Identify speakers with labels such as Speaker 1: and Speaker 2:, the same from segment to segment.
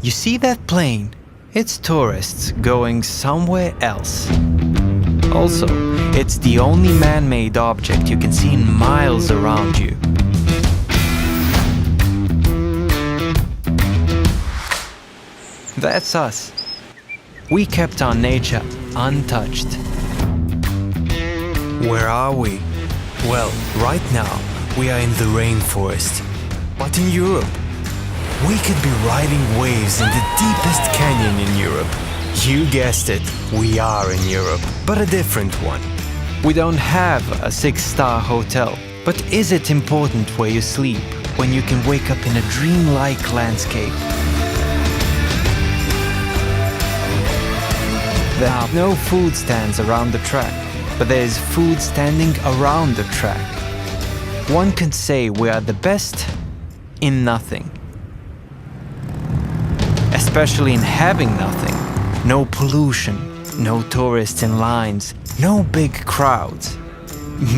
Speaker 1: You see that plane? It's tourists going somewhere else. Also, it's the only man-made object you can see in miles around you. That's us. We kept our nature untouched.
Speaker 2: Where are we? Well, right now, we are in the rainforest. But in Europe, we could be riding waves in the deepest canyon in Europe. You guessed it, we are in Europe, but a different one.
Speaker 1: We don't have a 6-star hotel, but is it important where you sleep when you can wake up in a dreamlike landscape? There are no food stands around the track, but there is food standing around the track. One can say we are the best in nothing. Especially in having nothing. No pollution, no tourists in lines, no big crowds.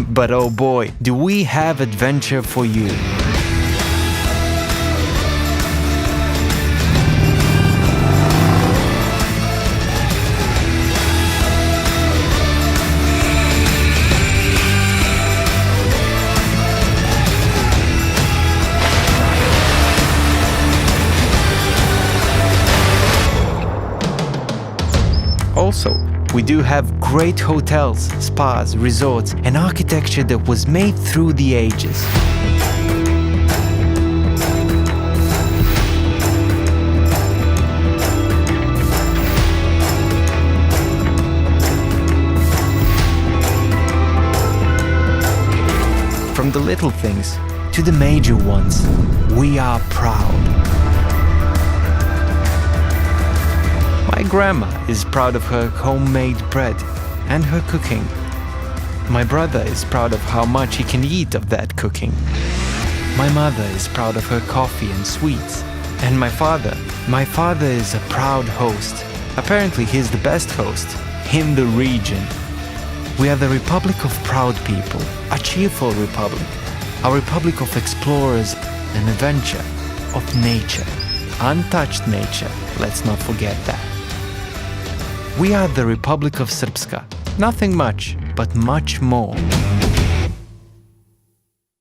Speaker 1: But oh boy, do we have adventure for you. Also, we do have great hotels, spas, resorts, and architecture that was made through the ages. From the little things to the major ones, we are proud. My grandma is proud of her homemade bread and her cooking. My brother is proud of how much he can eat of that cooking. My mother is proud of her coffee and sweets. And my father is a proud host. Apparently he's the best host in the region. We are the Republic of Proud People, a cheerful republic, a republic of explorers and adventure, of nature, untouched nature, let's not forget that. We are the Republic of Srpska, nothing much, but much more.